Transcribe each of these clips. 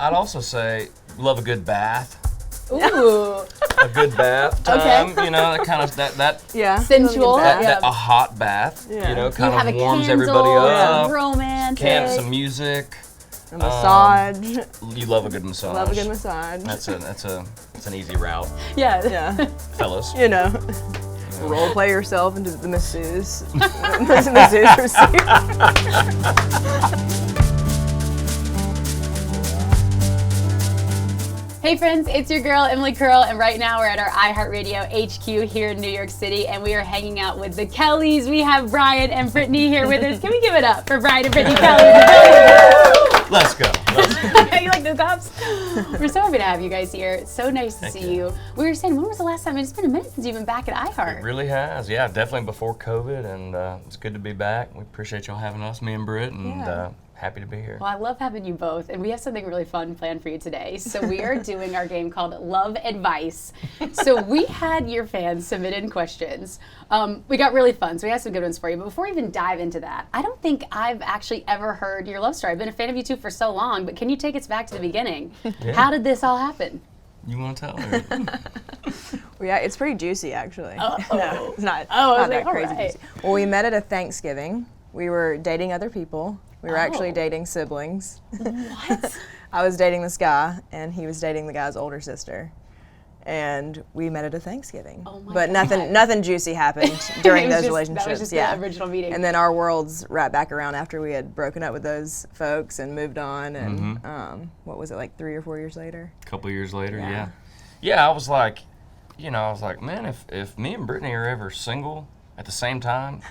I'd also say love a good bath. Ooh. A good bath time, you know, that kind of sensual. A hot bath, you know, kind of warms everybody up. Romantic. Some music. A massage. You love a good massage. Love a good massage. That's an easy route. Yeah. Fellas. You know. Role play yourself into the masseuse. Masseuse receipt. Hey friends, it's your girl Emily Curl, and right now we're at our iHeartRadio HQ here in New York City, and we are hanging out with the Kelleys. We have Brian and Brittney here with us. Can we give it up for Brian and Brittney Kelley? Let's go. You like the claps? We're so happy to have you guys here. It's so nice to see you. We were saying, when was the last time? It's been a minute since you've been back at iHeart. It really has, yeah, definitely before COVID, and it's good to be back. We appreciate y'all having us, me and Britt, and happy to be here. Well, I love having you both, and we have something really fun planned for you today. So we are doing our game called Love Advice. So we had your fans submit in questions. We got really fun, so we had some good ones for you. But before we even dive into that, I don't think I've actually ever heard your love story. I've been a fan of you two for so long, but can you take us back to the beginning? Yeah. How did this all happen? You want to tell her? Well, yeah, it's pretty juicy, actually. No, it's not, not that crazy juicy. Well, we met at a Thanksgiving. We were dating other people. We were actually dating siblings. What? I was dating this guy, and he was dating the guy's older sister. And we met at a Thanksgiving. Oh my but God. nothing juicy happened during those relationships. That was just the original meeting. And then our worlds wrapped back around after we had broken up with those folks and moved on. And what was it, like 3 or 4 years later? A couple years later, yeah. Yeah, I was like, man, if me and Brittney are ever single at the same time,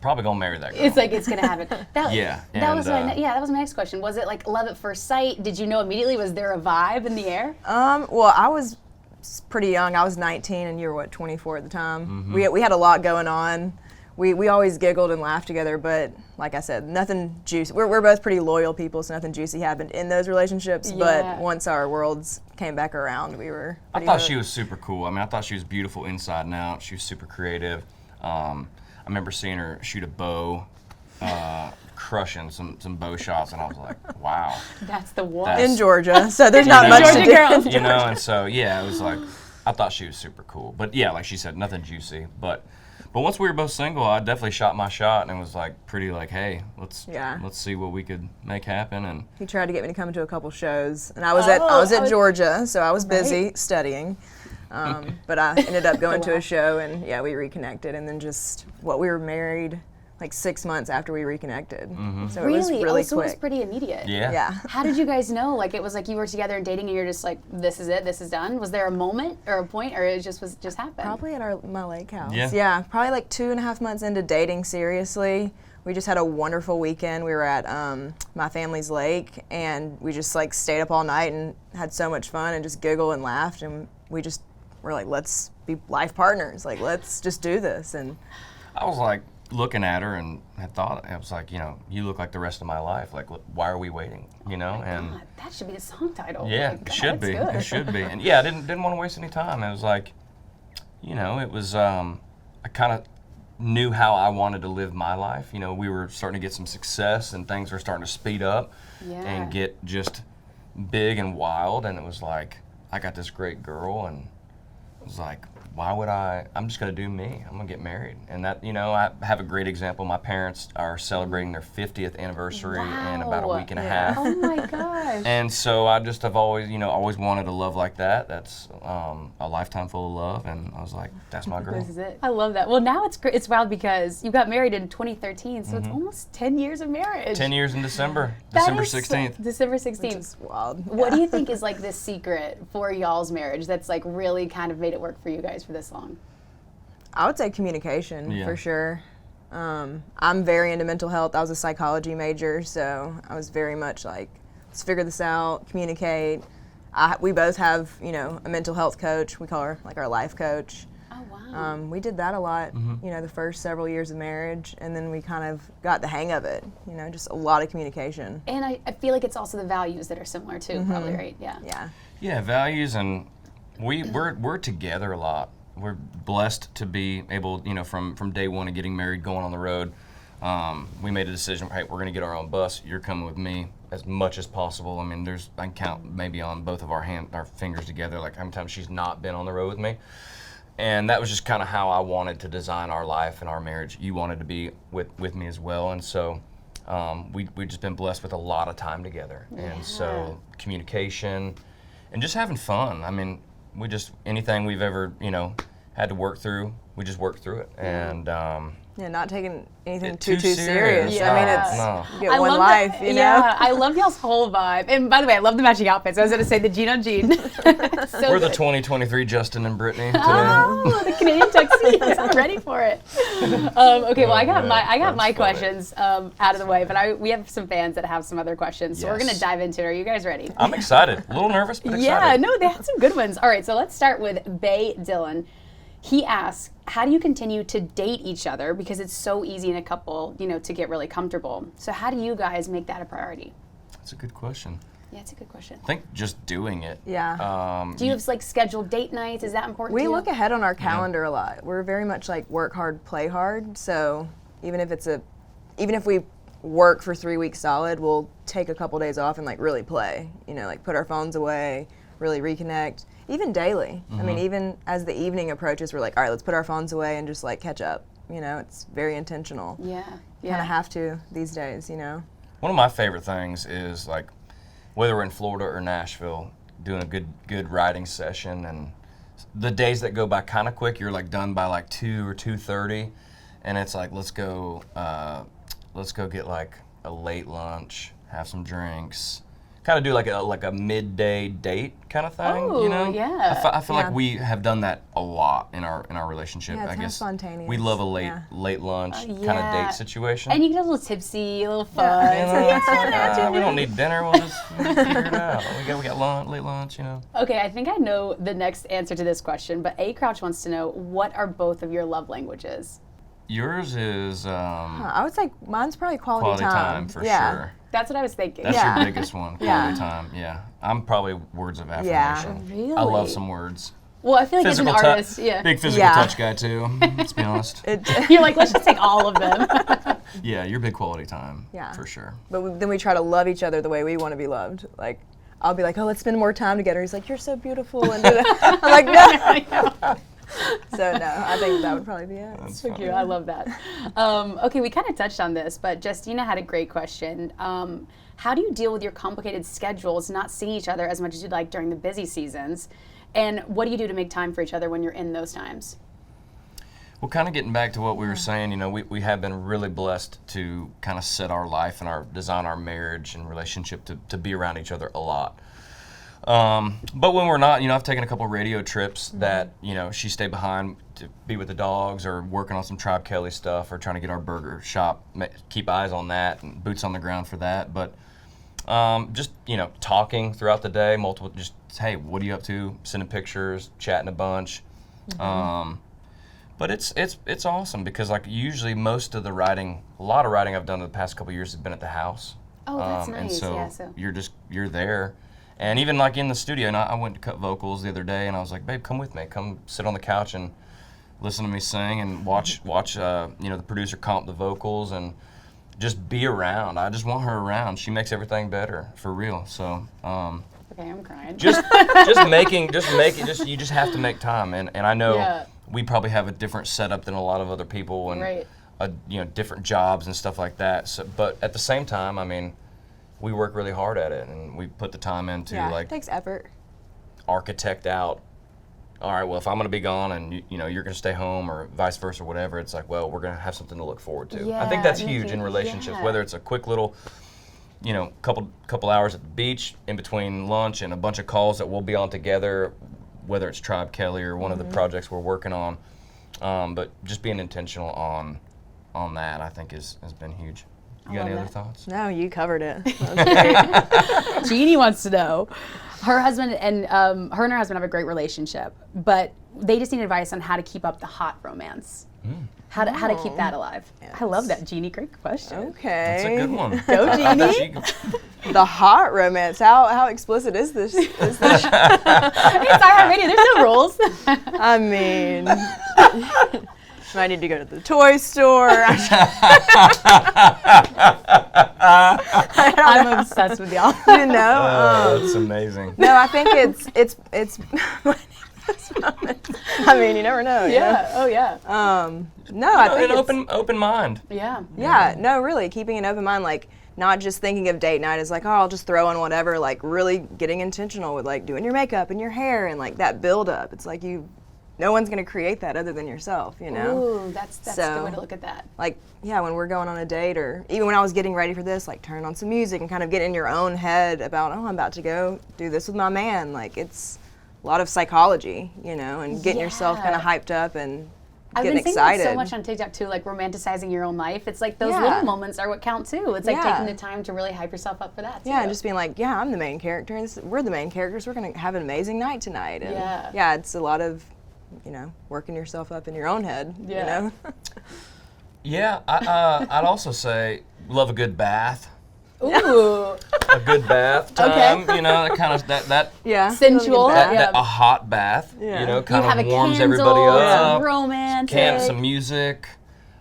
probably gonna marry that girl. It's like it's gonna happen. That was my next question. Was it like love at first sight? Did you know immediately? Was there a vibe in the air? Well, I was pretty young. I was 19, and you were 24 at the time. We had a lot going on. We always giggled and laughed together, but like I said, nothing juicy. We're both pretty loyal people, so nothing juicy happened in those relationships. But once our worlds came back around, we were. I thought she was super cool. I mean, I thought she was beautiful inside and out. She was super creative. I remember seeing her shoot a bow, crushing some bow shots, and I was like, wow. That's the one. In Georgia, so there's not much to do. You know, and so, it was like, I thought she was super cool. But yeah, like she said, nothing juicy. But once we were both single, I definitely shot my shot, and it was like pretty like, hey, let's see what we could make happen. And he tried to get me to come to a couple shows, and I was at Georgia, so I was busy studying. But I ended up going to a show, and we reconnected, and then we were married like 6 months after we reconnected. So it was really quick. So it was pretty immediate. Yeah. How did you guys know? Like it was like you were together and dating, and you're just like, this is it, this is done. Was there a moment or a point, or it just happened? Probably at my lake house. Yeah. Probably like 2.5 months into dating seriously. We just had a wonderful weekend. We were at my family's lake, and we just like stayed up all night and had so much fun and just giggled and laughed, and we're like, let's be life partners. Like, let's just do this. And I was like looking at her, and I was like, you look like the rest of my life. Like, why are we waiting? And God, that should be the song title. Yeah, it should be. It should be. And I didn't want to waste any time. It was like, it was. I kind of knew how I wanted to live my life. We were starting to get some success, and things were starting to speed up and get just big and wild. And it was like, I got this great girl, and it was like, why would I'm just going to do me. I'm going to get married. And that, I have a great example. My parents are celebrating their 50th anniversary in about a week and a half. Oh my gosh. And so I just have always, always wanted a love like that. That's a lifetime full of love. And I was like, that's my girl. This is it. I love that. Well, now it's wild because you got married in 2013, so it's almost 10 years of marriage. 10 years in December. December 16th. December 16th. Which is wild. What do you think is like the secret for y'all's marriage that's like really kind of made it work for you guys for this long? I would say communication, for sure. I'm very into mental health. I was a psychology major, so I was very much like, let's figure this out, communicate. We both have, a mental health coach. We call her like our life coach. Oh, wow. We did that a lot, the first several years of marriage, and then we kind of got the hang of it, just a lot of communication. And I feel like it's also the values that are similar too, probably, right? Yeah. Yeah, values, and we're together a lot. We're blessed to be able, from day one of getting married, going on the road. we made a decision, hey, we're going to get our own bus. You're coming with me as much as possible. I mean, I can count maybe on both of our fingers together, like how many times she's not been on the road with me. And that was just kind of how I wanted to design our life and our marriage. You wanted to be with me as well. And so we've just been blessed with a lot of time together. Yeah. And so communication and just having fun. I mean, anything we've ever, had to work through, we just worked through it. And not taking anything too too serious. Yeah. I mean, it's you get one love life, that, you know? Yeah, I love y'all's whole vibe. And by the way, I love the matching outfits. I was going to say the Jean on Jean. So we're the good. 2023 Justin and Brittney today. Oh, the Canadian tuxedos. I'm ready for it. Okay, well, I got my questions out of the way, but we have some fans that have some other questions, so we're going to Yes. dive into it. Are you guys ready? I'm excited. A little nervous, but excited. Yeah, no, they had some good ones. All right, so let's start with Bay Dillon. He asks, how do you continue to date each other? Because it's so easy in a couple, to get really comfortable. So how do you guys make that a priority? That's a good question. Yeah, it's a good question. I think just doing it. Yeah. Do you have scheduled date nights? Is that important to We you? look ahead on our calendar a lot. We're very much like work hard, play hard. So even if we work for 3 weeks solid, we'll take a couple days off and really play. Put our phones away, really reconnect. Even daily. I mean, even as the evening approaches, we're like, all right, let's put our phones away and just catch up. It's very intentional. Yeah. Kind of have to these days. One of my favorite things is whether we're in Florida or Nashville, doing a good riding session, and the days that go by kind of quick. You're done by 2 or 2:30, and it's let's go get a late lunch, have some drinks. Kind of do a midday date kind of thing, Oh, yeah. I feel like we have done that a lot in our relationship. Yeah, it's I kinda guess spontaneous. we love a late lunch kind of yeah. date situation. And you get a little tipsy, a little fun. We don't need dinner. We'll just figure it out. We got late lunch. Okay, I think I know the next answer to this question, but A. Crouch wants to know, what are both of your love languages? Yours is I would say mine's probably quality time for yeah. sure. That's what I was thinking. That's Yeah. your biggest one, quality Yeah. time. Yeah, I'm probably words of Yeah. affirmation. Really? I love some words. Well, I feel like as an Physical artist, yeah. Big physical Yeah. touch guy too. Let's be honest. You're like, let's just take all of them. Yeah, you're big quality time. Yeah. For sure. But then we try to love each other the way we want to be loved. I'll be like, oh, let's spend more time together. He's like, you're so beautiful. And I'm like, no. So no, I think that would probably be it. That's So funny. cute. I love that. Okay, we kind of touched on this, but Justina had a great question. How do you deal with your complicated schedules, not seeing each other as much as you'd like during the busy seasons? And what do you do to make time for each other when you're in those times? Well, kind of getting back to what we were saying, we have been really blessed to kind of set our life and design our marriage and relationship to be around each other a lot. But when we're not, I've taken a couple radio trips that, she stayed behind to be with the dogs or working on some Tribe Kelley stuff or trying to get our burger shop, keep eyes on that and boots on the ground for that. But just, talking throughout the day, just, hey, what are you up to? Sending pictures, chatting a bunch. But it's awesome because usually most of a lot of writing I've done in the past couple of years has been at the house. Oh, that's nice. And so, Yeah, you're there. And even in the studio, and I went to cut vocals the other day, and I was like, babe, come with me. Come sit on the couch and listen to me sing and watch the producer comp the vocals and just be around. I just want her around. She makes everything better, for real. So okay, I'm crying. you just have to make time. And I know we probably have a different setup than a lot of other people and Right. different jobs and stuff like that. So, but at the same time, we work really hard at it, and we put the time into It takes effort. architect out. All right, well, if I'm going to be gone and you're going to stay home, or vice versa, whatever, it's we're going to have something to look forward to. I think that's huge in relationships. yeah. Whether it's a quick little, couple hours at the beach in between lunch and a bunch of calls that we'll be on together, whether it's Tribe Kelley or one of the projects we're working on. But just being intentional on that, I think has been huge. You got any other thoughts? No, you covered it. That was great. Jeannie wants to know, her husband and her husband have a great relationship, but they just need advice on how to keep up the hot romance. How to keep that alive. I love that, Jeannie. Great question. Okay. That's a good one. Go, Jeannie. The hot romance. How explicit is this? It's iHeartRadio. There's no rules. I mean, I need to go to the toy store. I'm obsessed with y'all. You know? That's amazing. No, I think it's I mean, you never know. You know? Yeah. Oh yeah. No, I think An open mind. Yeah. Yeah, no, really, keeping an open mind, like not just thinking of date night as like, oh, I'll just throw on whatever, like really getting intentional with like doing your makeup and your hair and like that build up. It's like no one's gonna create that other than yourself, you know? Ooh, that's a good way to look at that. Like, yeah, when we're going on a date or even when I was getting ready for this, like turn on some music and kind of get in your own head about, oh, I'm about to go do this with my man. Like it's a lot of psychology, you know, and getting yourself kind of hyped up and I've getting been seeing excited. that so much on TikTok too, like romanticizing your own life. It's like those Yeah. little moments are what count too. It's like Yeah. taking the time to really hype yourself up for that too. Yeah, and just being like, yeah, I'm the main character. We're the main characters. We're going to have an amazing night tonight. And Yeah. it's a lot of, you know, working yourself up in your own head, Yeah. you know? Yeah, I'd also say love a good bath. Ooh. A good bath time, you know, that kind of that Yeah. Sensual. Really good Yeah. a hot bath, Yeah. you know, You kind have a of warms candle, everybody some up. romantic. Some music.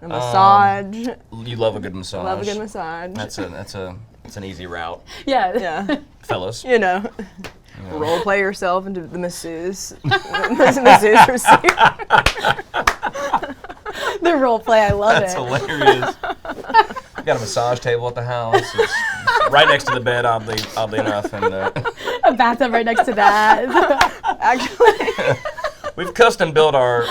A massage. You love a good massage. Love a good massage. That's an easy route, Yeah. Yeah. fellas. You know. Role play yourself into the masseuse. masseuse receipt. The role play, I love That's it. hilarious. Got a massage table at the house. It's right next to the bed, oddly enough, and A bathtub right next to that. Actually. we've custom built our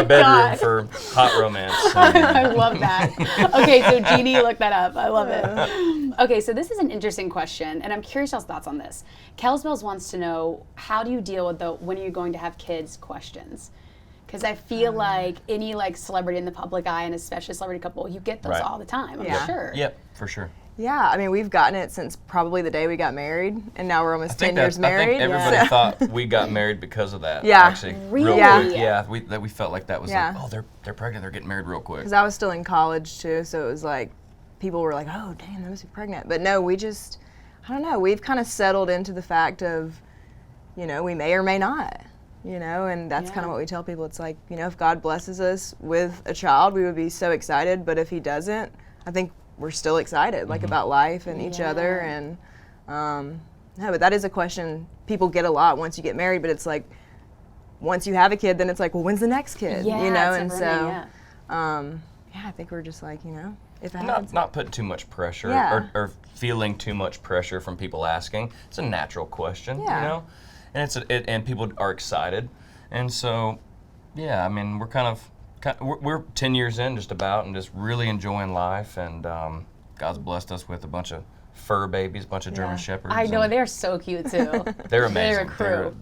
bedroom God. for hot romance. I love that. Okay, so Jeannie, look that up. I love it. Okay, so this is an interesting question, and I'm curious y'all's thoughts on this. Kelsbells wants to know, how do you deal with the when are you going to have kids questions? Because I feel like any like celebrity in the public eye, and especially a celebrity couple, you get those Right. all the time, I'm Yeah. sure. Yep, for sure. Yeah, I mean, we've gotten it since probably the day we got married, and now we're almost 10 years I married. think everybody so- thought we got married because of that. Yeah. Actually, Really? real Yeah. quick. Yeah, we felt like that was Yeah. like, oh, they're pregnant. They're getting married real quick. Because I was still in college too, so it was like people were like, "Oh, damn, they must be pregnant." But no, I don't know. We've kind of settled into the fact of, you know, we may or may not, you know, and that's kind Yeah. of what we tell people. It's like, you know, if God blesses us with a child, we would be so excited. But if He doesn't, I think we're still excited, like about life and each other. And no, but that is a question people get a lot once you get married. But it's like, once you have a kid, then it's like, well, when's the next kid? Yeah, you know, it's and never so. ending, Yeah, I think we're just like, you know, if it happens. Not putting too much pressure Yeah. or feeling too much pressure from people asking. It's a natural question, Yeah. you know, and and people are excited, and so yeah, I mean we're 10 years in just about and just really enjoying life, and God's blessed us with a bunch of fur babies, a bunch of German shepherds. I know, and they're so cute too. they're amazing. They're a crew.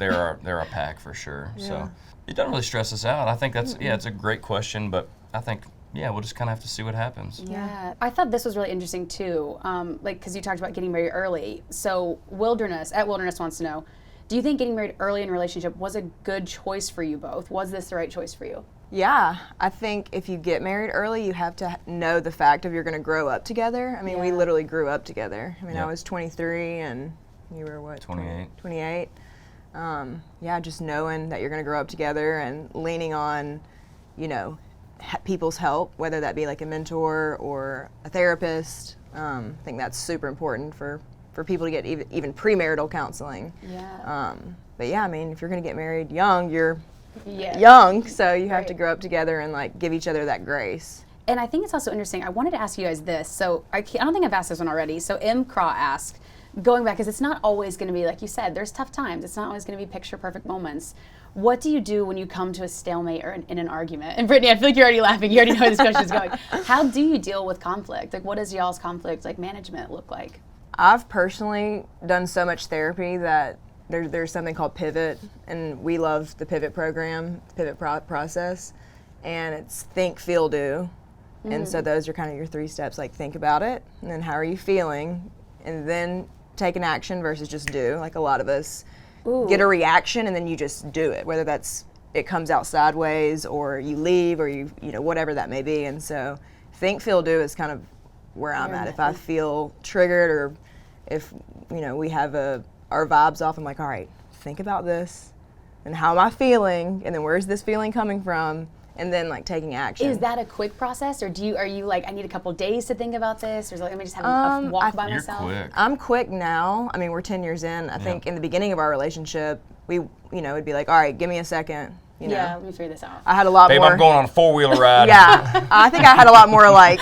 They're a pack for sure. So it doesn't really stress us out. I think that's it's a great question, but I think we'll just kind of have to see what happens. Yeah, I thought this was really interesting too. Like, because you talked about getting married early. So Wilderness wants to know, do you think getting married early in a relationship was a good choice for you both? Was this the right choice for you? Yeah, I think if you get married early, you have to know the fact of you're going to grow up together. I mean, we Yeah. literally grew up together. I mean, I Yep. was 23 and you were what? 28. 28. Yeah, just knowing that you're going to grow up together and leaning on, you know, people's help, whether that be like a mentor or a therapist. I think that's super important for people to get even premarital counseling. Yeah. But yeah, I mean, if you're going to get married young, you're Yeah. young, so you have to Right. grow up together and like give each other that grace. And I think it's also interesting. I wanted to ask you guys this. So I don't think I've asked this one already. So M. Craw asked, going back, because it's not always going to be, like you said, there's tough times. It's not always going to be picture perfect moments. What do you do when you come to a stalemate or in an argument? And Brittney, I feel like you're already laughing. You already know where this question is going. How do you deal with conflict? Like, what does y'all's conflict like management look like? I've personally done so much therapy that there's something called Pivot, and we love the Pivot program, Pivot process, and it's think, feel, do. And so those are kind of your 3 steps, like think about it, and then how are you feeling, and then take an action versus just do. Like a lot of us get a reaction and then you just do it, whether that's it comes out sideways or you leave or you know, whatever that may be. And so think, feel, do is kind of where I'm at. If I feel triggered or if, you know, we have our vibes off, I'm like, all right, think about this and how am I feeling, and then where's this feeling coming from, and then like taking action. Is that a quick process, or are you like, I need a couple days to think about this, or is it like, let me just have a walk by You're myself? quick. I'm quick now. I mean, we're 10 years in. I think in the beginning of our relationship, we, it'd be like, all right, give me a second. Yeah, let me figure this out. I had a lot Babe, more. I'm going on a 4-wheeler ride. Yeah, I think I had a lot more like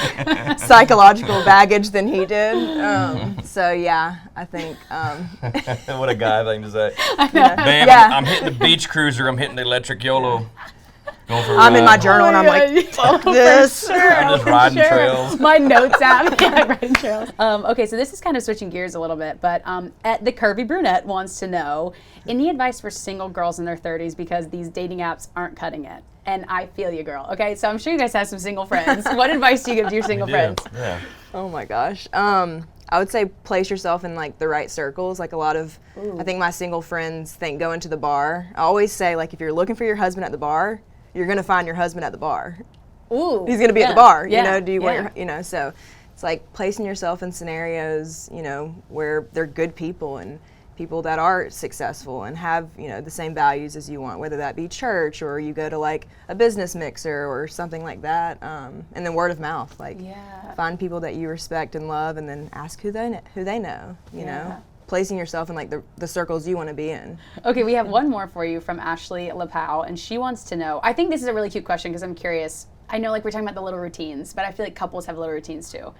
psychological baggage than he did. So yeah, I think. What a guy thing to say. Yeah. Man, Yeah. I'm hitting the beach cruiser. I'm hitting the electric YOLO. Going for a I'm in my ride. journal and I'm like, fuck this. I'm just riding trails. My notes app. Yeah, riding trails. Okay, so this is kind of switching gears a little bit, but at the Curvy Brunette wants to know, any advice for single girls in their 30s because these dating apps aren't cutting it? And I feel you, girl. Okay, so I'm sure you guys have some single friends. What advice do you give to your single friends? Yeah. Oh my gosh. I would say place yourself in like the right circles. Like a lot of, I think my single friends think going to the bar. I always say like if you're looking for your husband at the bar, you're gonna find your husband at the bar. Ooh, He's gonna be at the bar. Yeah. You know, do you want Yeah. your, so it's like placing yourself in scenarios, where they're good people and people that are successful and have, the same values as you want, whether that be church or you go to like a business mixer or something like that. And then word of mouth, like find people that you respect and love and then ask who they know, you know. Placing yourself in like the circles you want to be in. Okay, we have one more for you from Ashley LaPow, and she wants to know, I think this is a really cute question because I'm curious. I know like we're talking about the little routines, but I feel like couples have little routines too.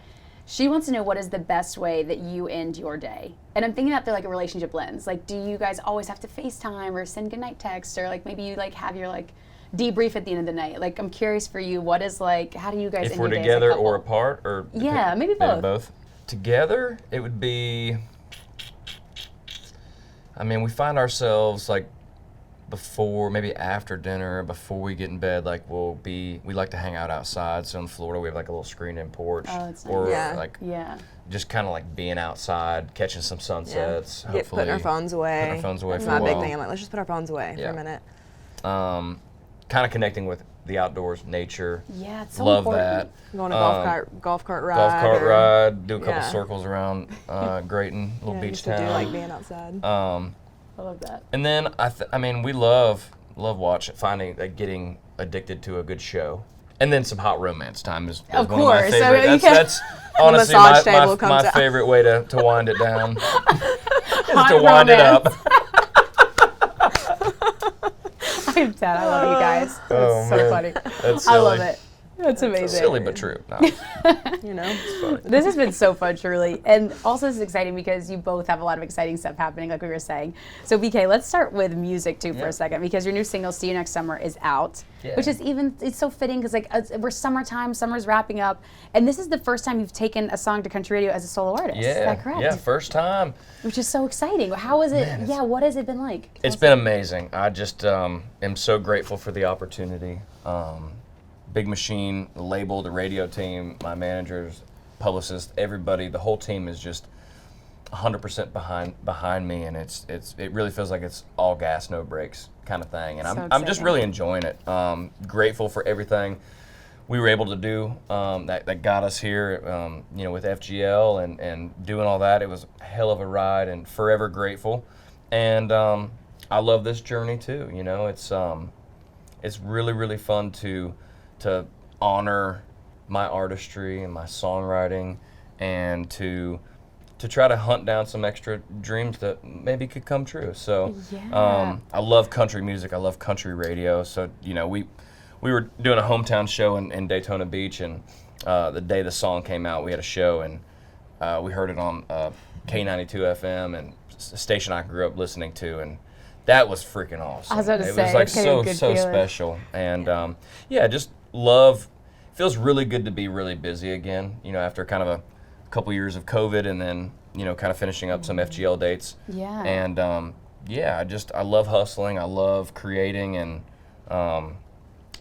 She wants to know, what is the best way that you end your day? And I'm thinking about through like a relationship lens. Like, do you guys always have to FaceTime or send goodnight texts, or like maybe you like have your like debrief at the end of the night? Like, I'm curious for you, what is like, how do you guys If end we're your day as a together couple? or apart, or Yeah, maybe both. Together, it would be. I mean, we find ourselves like before, maybe after dinner, before we get in bed, like we like to hang out outside. So in Florida, we have like a little screened-in porch, Oh, that's nice. or Yeah. like Yeah. just kind of like being outside, catching some sunsets. Get Hopefully, putting our phones away. Putting our phones away That's for my a big while. thing. I'm like, let's just put our phones away for a minute. Kind of connecting with the outdoors, nature. Yeah, it's so Love important. that. Go on a golf cart ride. Golf cart or- ride, do a couple Yeah. circles around Grayton, little Yeah, beach used town. to do like being outside. I love that. And then I mean, we love watching, finding, like, getting addicted to a good show, and then some hot romance time is Of one of my course. So favorite. you That's honestly massage my table comes out. favorite way to wind it down. Is Hot to wind it up. I'm dead. I love you guys. That's Oh, so man. funny. That's I love silly. it. That's amazing. Silly but true. No. You know. This has been so fun, truly. And also this is exciting because you both have a lot of exciting stuff happening, like we were saying. So BK, let's start with music too for a second, because your new single, See You Next Summer, is out. Yeah. Which is it's so fitting because like we're summertime, summer's wrapping up. And this is the first time you've taken a song to country radio as a solo artist. Is Yeah, that correct? yeah, first time. Which is so exciting. How is it? Man, What has it been like? It's been amazing. I just am so grateful for the opportunity. Big Machine, the label, the radio team, my managers, publicists, everybody, the whole team is just 100% behind me, and it really feels like it's all gas, no brakes kind of thing, and So I'm just exciting. really enjoying it. Grateful for everything we were able to do that got us here, with FGL and doing all that. It was a hell of a ride, and forever grateful. And I love this journey too. It's really, really fun to honor my artistry and my songwriting, and to try to hunt down some extra dreams that maybe could come true. So I love country music. I love country radio. So we were doing a hometown show in Daytona Beach, and the day the song came out, we had a show, and we heard it on K92 FM, and a station I grew up listening to, and that was freaking awesome. I was about to it say, was like it's gonna be a so good feeling. special, and just love. Feels really good to be really busy again. After kind of a couple years of COVID, and then kind of finishing up some FGL dates. Yeah. And I love hustling. I love creating, and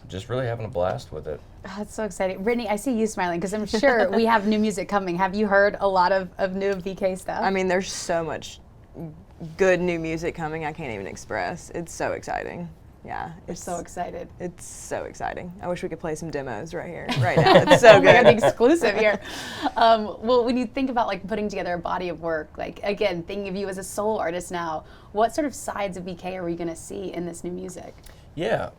just really having a blast with it. Oh, that's so exciting. Brittney, I see you smiling because I'm sure we have new music coming. Have you heard a lot of new BK stuff? I mean, there's so much good new music coming. I can't even express. It's so exciting. Yeah, We're so excited. It's so exciting. I wish we could play some demos right here, right now. It's so Oh my God, good. the exclusive here. Well, when you think about like putting together a body of work, like again, thinking of you as a solo artist now, what sort of sides of BK are we going to see in this new music? Yeah,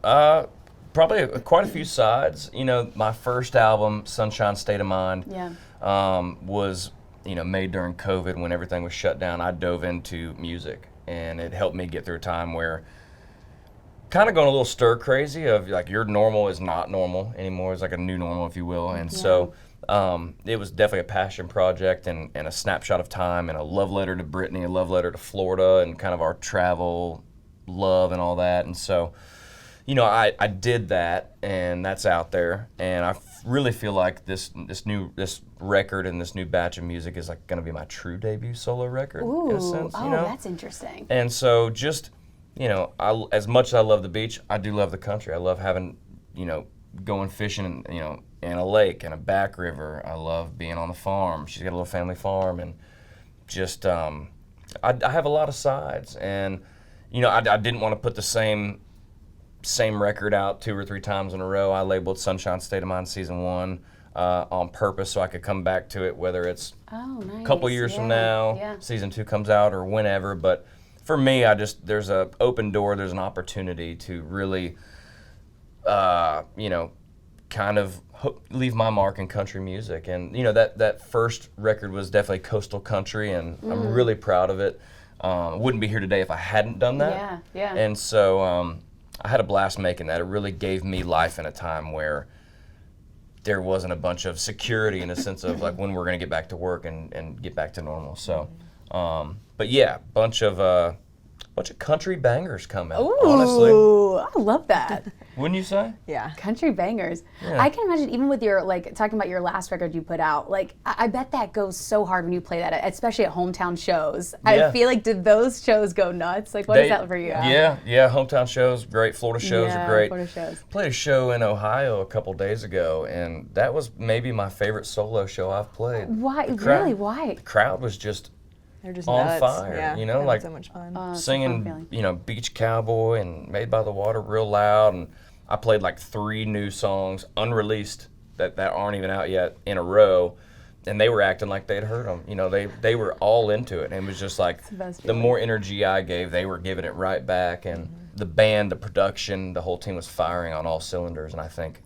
Probably quite a few sides. You know, my first album, Sunshine State of Mind, was, you know, made during COVID when everything was shut down. I dove into music, and it helped me get through a time where kind of going a little stir crazy of like your normal is not normal anymore. It's like a new normal, if you will. And so it was definitely a passion project and a snapshot of time and a love letter to Brittney, a love letter to Florida and kind of our travel love and all that. And so, you know, I did that, and that's out there. And I really feel like this record and this new batch of music is like going to be my true debut solo record. Ooh, in a sense, you know? That's interesting. And so just, you know, as much as I love the beach, I do love the country. I love having, you know, going fishing, you know, in a lake and a back river. I love being on the farm. She's got a little family farm, and just I have a lot of sides. And, you know, I didn't want to put the same record out 2 or 3 times in a row. I labeled Sunshine State of Mind Season 1 on purpose so I could come back to it, whether it's a couple years from now, Season 2 comes out, or whenever. But for me, there's an open door, there's an opportunity to really, you know, kind of leave my mark in country music. And, you know, that first record was definitely coastal country, and I'm really proud of it. I wouldn't be here today if I hadn't done that. Yeah. And so I had a blast making that. It really gave me life in a time where there wasn't a bunch of security in the sense of like when we're going to get back to work and get back to normal. So, but yeah, bunch of country bangers coming. Ooh, honestly, I love that. Wouldn't you say? Yeah. Country bangers. Yeah. I can imagine even with your, like, talking about your last record you put out, like, I bet that goes so hard when you play that, especially at hometown shows. Yeah. I feel like, did those shows go nuts? Like, what is that for you? Yeah, hometown shows, great. Florida shows are great. Florida shows. Played a show in Ohio a couple days ago, and that was maybe my favorite solo show I've played. Why? Really? Why? The crowd was just They're just on nuts. fire, Yeah, you know, they like had so much fun. It's a fun singing, feeling. you know, Beach Cowboy and Made by the Water real loud, and I played like 3 new songs unreleased that aren't even out yet in a row, and they were acting like they'd heard them. You know, they were all into it, and it was just like the more energy I gave, they were giving it right back, and the band, the production, the whole team was firing on all cylinders, and I think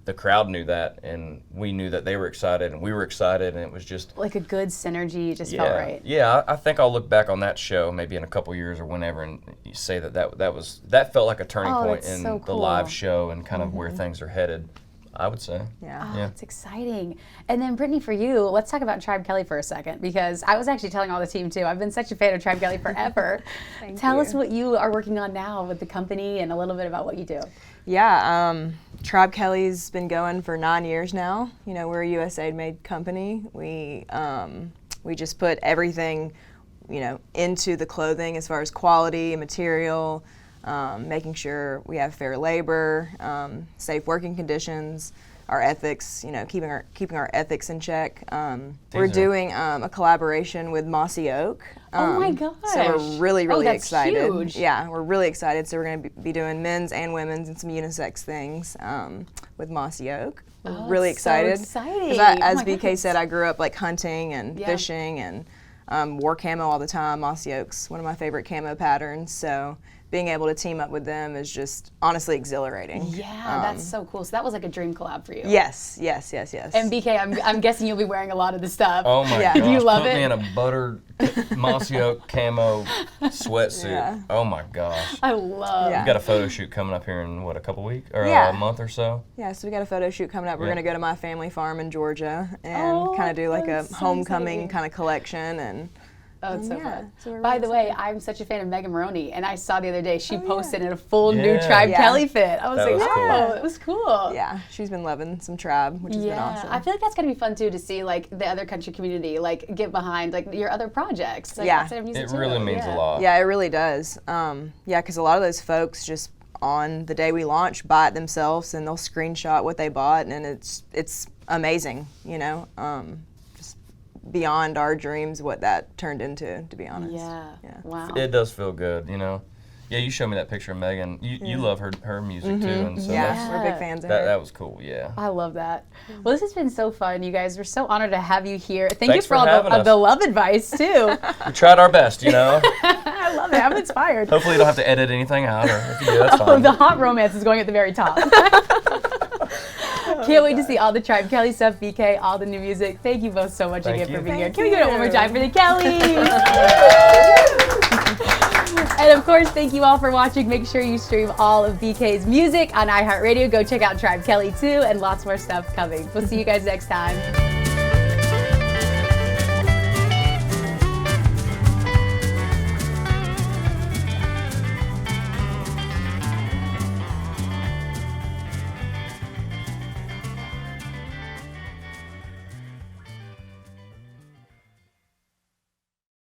the crowd knew that, and we knew that they were excited, and we were excited, and it was just Like a good synergy, just felt right. Yeah, I think I'll look back on that show maybe in a couple years or whenever, and you say that felt like a turning point that's in so the cool. live show and kind of where things are headed, I would say. Yeah. Yeah. It's exciting. And then Brittney, for you, let's talk about Tribe Kelley for a second, because I was actually telling all the team too, I've been such a fan of Tribe Kelley forever. Tell us what you are working on now with the company and a little bit about what you do. Yeah, Tribe Kelley's been going for 9 years now. You know, we're a USA-made company. We just put everything, you know, into the clothing as far as quality, material, making sure we have fair labor, safe working conditions, our ethics, you know, keeping our ethics in check. We're doing a collaboration with Mossy Oak. Oh my gosh. So we're really that's excited. Huge. Yeah, we're really excited. So we're going to be doing men's and women's and some unisex things with Mossy Oak. We're really excited. So exciting. 'Cause Oh as my BK goodness. said, I grew up like hunting and Yeah. fishing and wore camo all the time. Mossy Oak's one of my favorite camo patterns. So being able to team up with them is just honestly exhilarating. Yeah, that's so cool. So that was like a dream collab for you. Yes. And BK, I'm guessing you'll be wearing a lot of the stuff. Oh my Yeah. gosh, Do you love put it? me in a buttered Mossy Oak camo sweatsuit. Yeah. Oh my gosh. I love Yeah. We've got a photo shoot coming up here in, what, a couple weeks? Or Yeah. a month or so? Yeah, so we got a photo shoot coming up. We're Yeah. going to go to my family farm in Georgia and Oh, kind of do like a that's so homecoming exciting. kind of collection. And Oh, it's so yeah, fun. so we're By really the way, I'm such a fan of Megan Maroney, and I saw the other day she posted in a full new Yeah. Tribe Yeah. Kelley fit. I was That like, was cool. oh, it was cool. yeah, she's been loving some Tribe, which has been awesome. I feel like that's gonna be fun too to see like the other country community like get behind like your other projects. Like, Yeah. outside of music It too. really means a lot. Yeah, it really does. Yeah, because a lot of those folks just on the day we launch buy it themselves and they'll screenshot what they bought, and it's amazing, you know. Just beyond our dreams what that turned into, to be honest. Yeah. Wow. It does feel good, you know. Yeah, you showed me that picture of Megan. You love her music too, and so Yeah, that's, we're big fans of that her. was cool. Yeah. I love that. Well, this has been so fun, you guys. We're so honored to have you here. Thank you Thanks for for all having us. the love advice too. We tried our best, you know. I I love it. I'm inspired. Hopefully you don't have to edit anything out, or if you do, that's Oh, fine. the hot romance is going at the very top. Can't wait to see all the Tribe Kelley stuff, BK, all the new music. Thank you both so much Thank again you. for being here. Thank Can we do it one more you. time for the Kellys? And of course, thank you all for watching. Make sure you stream all of BK's music on iHeartRadio. Go check out Tribe Kelley too, and lots more stuff coming. We'll see you guys next time.